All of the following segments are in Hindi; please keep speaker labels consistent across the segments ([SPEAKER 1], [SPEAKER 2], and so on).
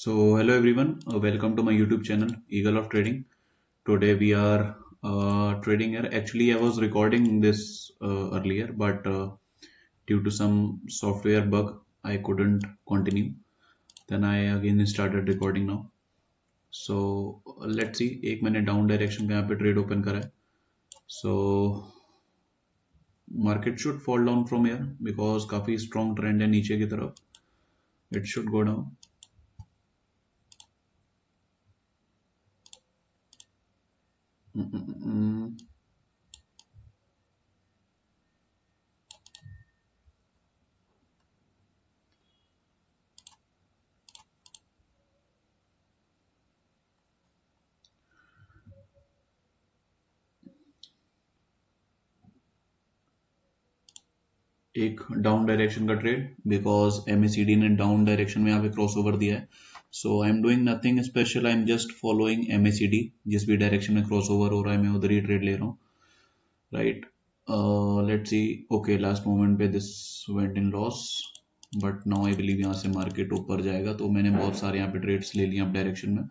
[SPEAKER 1] So, hello everyone, welcome to my YouTube channel Eagle of Trading. Today we are trading here. Actually, I was recording this earlier, but due to some software bug, I couldn't continue. Then I again started recording now. So let's see. एक मैंने डाउन डायरेक्शन का यहाँ पे ट्रेड ओपन करा है. So market should fall down from here because काफी strong trend है नीचे की तरफ. It should go down. एक डाउन डायरेक्शन का ट्रेड बिकॉज एमएसीडी ने डाउन डायरेक्शन में यहाँ पे क्रॉस ओवर दिया है. So I am doing nothing special, I am just following MACD. जिस भी डायरेक्शन में क्रॉस ओवर हो रहा है मैं उधर ही ट्रेड ले रहा हूँ. Right, let's see. Okay, last moment पे this went in loss, but now I believe यहाँ से मार्केट ऊपर जाएगा. तो मैंने बहुत सारे यहाँ पे ट्रेड्स ले लिए अब डायरेक्शन में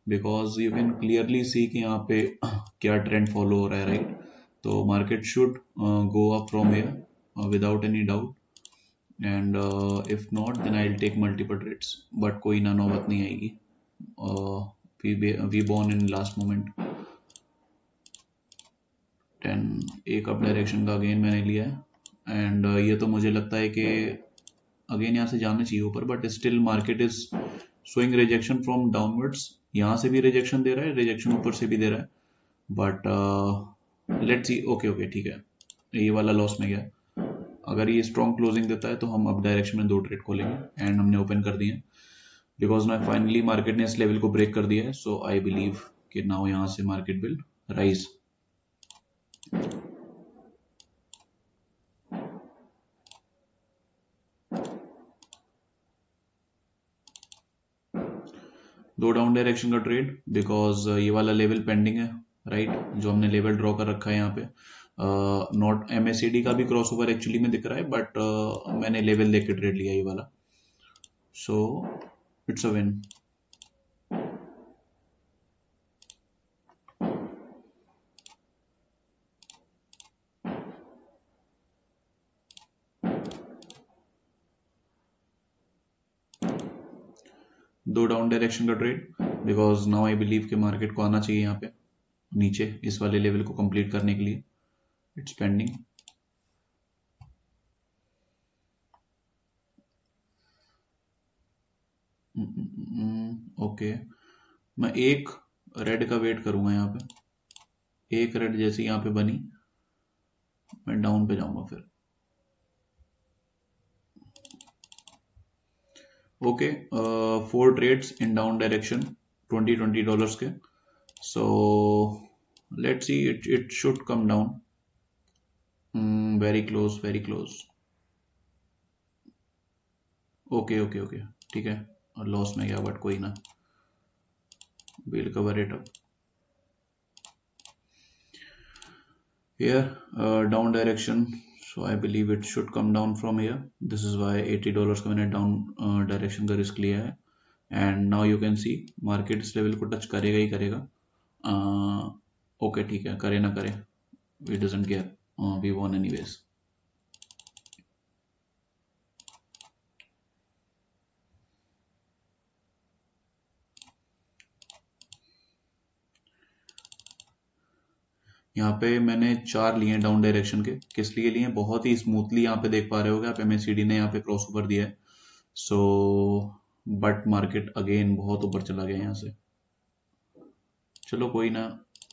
[SPEAKER 1] because you can clearly see कि यहाँ पे क्या ट्रेंड फॉलो हो रहा है. राइट, तो market should go up from here without any doubt, and if not then I'll take multiple trades, but कोई ना नौबत नहीं आएगी. we born in last moment. 10 एक अप डायरेक्शन का अगेन मैंने लिया है एंड ये तो मुझे लगता है कि अगेन यहाँ से जाना चाहिए ऊपर, but still market is showing rejection from downwards. यहाँ से भी रिजेक्शन दे रहा है, रिजेक्शन ऊपर से भी दे रहा है, but let's see. Okay okay ठीक है, ये वाला लॉस में गया. अगर ये स्ट्रॉन्ग क्लोजिंग देता है तो हम अप डायरेक्शन में दो ट्रेड खोलेंगे एंड हमने ओपन कर दिए बिकॉज ना फाइनली मार्केट ने इस लेवल को ब्रेक कर दिया है. सो आई बिलीव कि नाउ यहाँ से मार्केट विल राइज. दो डाउन डायरेक्शन का ट्रेड बिकॉज ये वाला लेवल पेंडिंग है. राइट, जो हमने लेवल ड्रॉ कर रखा है यहाँ पे. नॉट एमएसीडी का भी क्रॉस ओवर एक्चुअली में दिख रहा है, बट मैंने लेवल देख के ट्रेड लिया ये वाला. So it's a win. दो डाउन डायरेक्शन का trade because now I believe कि मार्केट को आना चाहिए यहाँ पे नीचे इस वाले लेवल को कंप्लीट करने के लिए. It's pending. ओके, मैं एक रेड का वेट करूंगा यहाँ पे. एक रेड जैसी यहाँ पे बनी मैं डाउन पे जाऊंगा फिर. Okay, 4 trades in down direction, $20 के. So let's see, it should come down. Very close, very close. Okay okay okay ठीक है, लॉस में गया बट कोई ना, we'll cover it up. Here, down direction, so I believe it should come down from here. This is why $80 का मैंने down direction का रिस्क लिया है. And now you can see market इस लेवल को टच करेगा ही करेगा. ओके ठीक है, करे ना करे, it doesn't care, we won anyways. यहाँ पे मैंने 4 लिए डाउन डायरेक्शन के. किस लिए लिए? बहुत ही स्मूथली यहाँ पे देख पा रहे होगे आप, एमएसीडी ने यहाँ पे क्रॉस ओवर दिया है. सो बट मार्केट अगेन बहुत ऊपर चला गया यहाँ से. चलो कोई ना,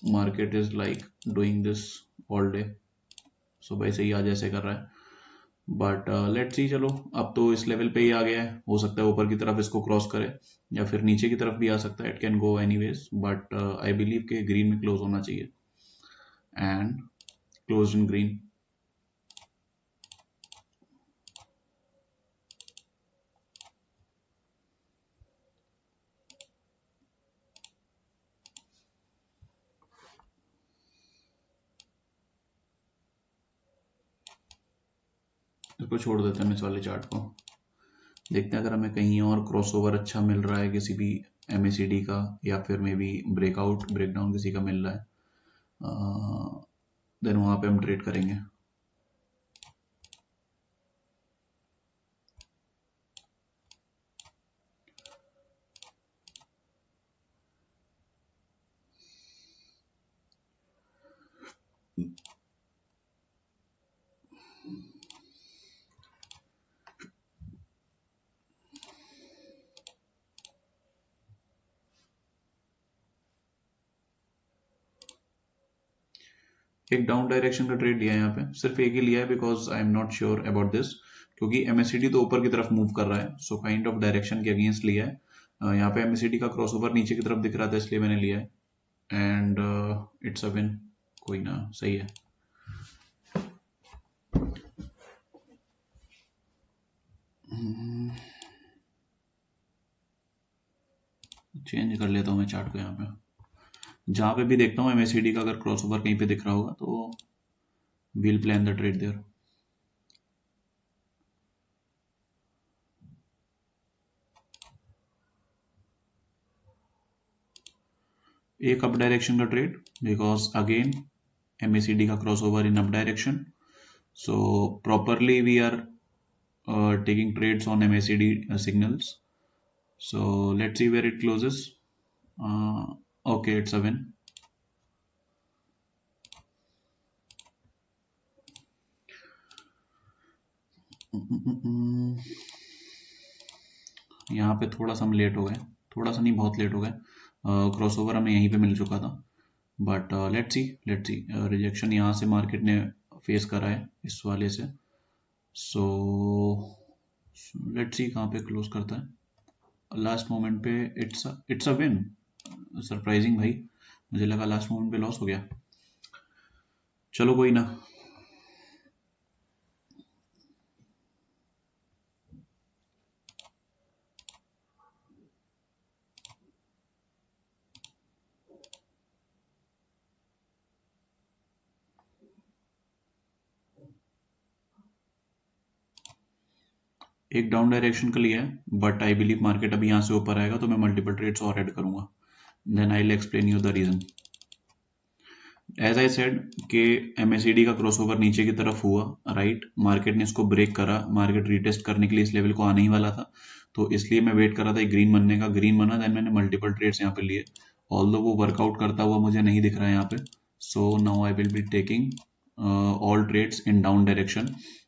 [SPEAKER 1] market is like doing this all day. सुबह से ही आज ऐसे कर रहा है, बट लेट्स सी. चलो अब तो इस लेवल पे ही आ गया है, हो सकता है ऊपर की तरफ इसको क्रॉस करे या फिर नीचे की तरफ भी आ सकता है. It can go anyways, but I believe के ग्रीन में क्लोज होना चाहिए एंड क्लोज इन ग्रीन. इसको छोड़ देते हैं इस वाले चार्ट को. देखते हैं अगर हमें कहीं और क्रॉसओवर अच्छा मिल रहा है किसी भी MACD का, या फिर मे बी ब्रेकआउट ब्रेकडाउन किसी का मिल रहा है, देन वहां पे हम ट्रेड करेंगे। एक डाउन डायरेक्शन का ट्रेड लिया है यहाँ पे, सिर्फ एक ही लिया है because I am not sure about this, क्योंकि MACD तो ऊपर की तरफ मूव कर रहा है, सो काइंड ऑफ डायरेक्शन के अगेंस्ट लिया है। यहाँ पे MACD का क्रॉसओवर नीचे की तरफ दिख रहा था इसलिए मैंने लिया है, एंड इट्स अ विन। कोई ना, सही है। चेंज कर लेता हूँ मैं चार्ट को यहाँ पे, जहां पे भी देखता हूँ MACD का अगर क्रॉसओवर कहीं पे दिख रहा होगा तो we'll plan the trade there। एक अप डायरेक्शन का ट्रेड, बिकॉज अगेन MACD का crossover in up direction, so properly we are taking trades on MACD signals, so let's see where it closes। uh, okay, it's a win। यहाँ पे थोड़ा सा हम लेट हो गए, थोड़ा सा नहीं बहुत लेट हो गए, क्रॉसओवर हमें यहीं पे मिल चुका था, बट लेट्स सी रिजेक्शन यहाँ से मार्केट ने फेस करा है इस वाले से, सो लेट्स सी कहाँ पे क्लोज करता है लास्ट मोमेंट पे। इट्स अ विन, सरप्राइजिंग भाई, मुझे लगा लास्ट मोमेंट पे लॉस हो गया, चलो कोई ना। एक डाउन डायरेक्शन का लिया है, बट आई बिलीव मार्केट अभी यहाँ से ऊपर आएगा तो मैं मल्टीपल ट्रेड्स और ऐड करूंगा, then I will explain you the reason. As I said कि MACD का क्रॉसओवर नीचे की तरफ हुआ, राइट, मार्केट ने इसको ब्रेक करा, मार्केट रीटेस्ट करने के लिए इस लेवल को आने ही वाला था, तो इसलिए मैं वेट कर रहा था ग्रीन बनने का, ग्रीन बना, देन मैंने मल्टीपल ट्रेड्स यहाँ पे लिए, ऑल्दो वो वर्कआउट करता हुआ मुझे नहीं दिख रहा है यहाँ पे, so now I will be taking all trades in down direction,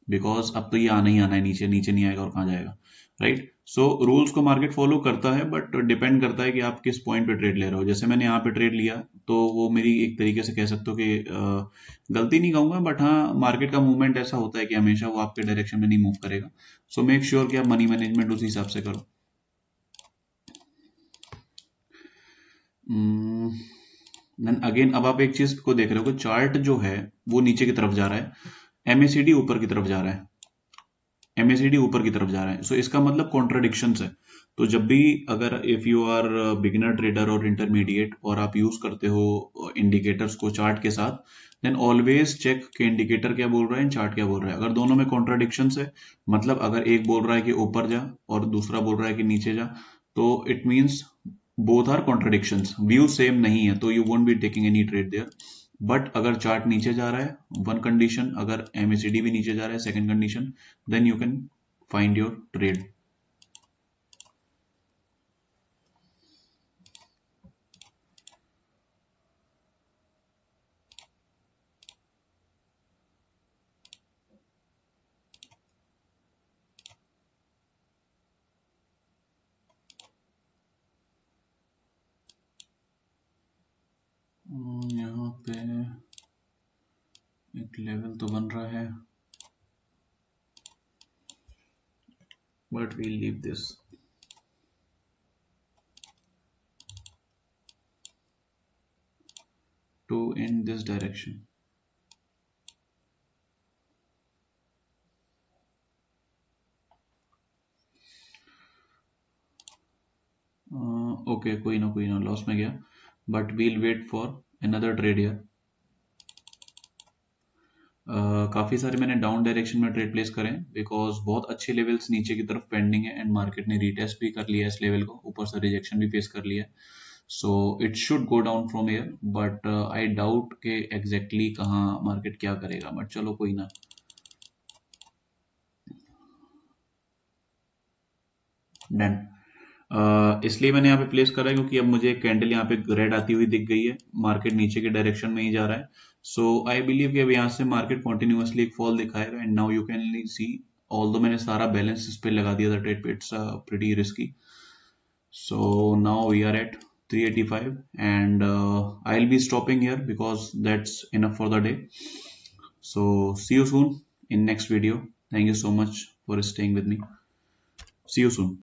[SPEAKER 1] because अब तो ये आना ही आना है, नीचे नीचे नहीं आएगा और कहाँ जाएगा, राइट। सो रूल्स को मार्केट फॉलो करता है, बट डिपेंड करता है कि आप किस पॉइंट पे ट्रेड ले रहे हो। जैसे मैंने यहाँ पे ट्रेड लिया, तो वो मेरी एक तरीके से कह सकते हो कि गलती नहीं कहूंगा, बट हाँ, मार्केट का मूवमेंट ऐसा होता है कि हमेशा वो आपके डायरेक्शन में नहीं मूव करेगा, सो मेक श्योर कि आप मनी मैनेजमेंट उसी हिसाब से करो। देन अगेन अब आप एक चीज को देख रहे हो कि चार्ट जो है वो नीचे की तरफ जा रहा है, MACD ऊपर की तरफ जा रहा है, MACD ऊपर की तरफ जा रहा है, सो इसका मतलब कॉन्ट्राडिक्शन है। तो जब भी अगर if you are beginner trader और इंटरमीडिएट और आप यूज करते हो इंडिकेटर्स को चार्ट के साथ, देन ऑलवेज चेक कि इंडिकेटर क्या बोल रहा है, चार्ट क्या बोल रहा है। अगर दोनों में कॉन्ट्राडिक्शन है, मतलब अगर एक बोल रहा है कि ऊपर जा और दूसरा बोल रहा है कि नीचे जा, तो it means both are contradictions, view same नहीं है, तो you won't be taking any trade there. But अगर चार्ट नीचे जा रहा है वन कंडीशन, अगर MACD भी नीचे जा रहा है second condition, then you can find your trade. यहाँ पे एक लेवल तो बन रहा है, but we leave this. Two in this direction, okay, कोई ना लॉस में गया, but we'll wait for another trade here. काफ़ी सारे मैंने डाउन डायरेक्शन में ट्रेड प्लेस करे बिकॉज बहुत अच्छे लेवल्स नीचे की तरफ पेंडिंग है एंड मार्केट ने रीटेस्ट भी कर लिया है इस लेवल को, ऊपर से रिजेक्शन भी फेस कर लिया है. So it should go down from air, but I doubt के एग्जैक्टली कहाँ मार्केट क्या करेगा, बट चलो कोई ना. डन. इसलिए मैंने यहाँ पे प्लेस करा है क्योंकि अब मुझे एक कैंडल यहाँ पे रेड आती हुई दिख गई है, मार्केट नीचे के डायरेक्शन में ही जा रहा है. सो आई बिलीव कि अब यहाँ से मार्केट कंटिन्यूअसली एक फॉल दिखाएगा and now you can see, although मैंने सारा बैलेंस इस पे लगा दिया था ट्रेड पे, it's pretty risky. So now we are at 385 and I'll be stopping here because that's enough for the day. So see you soon in next video. Thank you so much for staying with me. See you soon.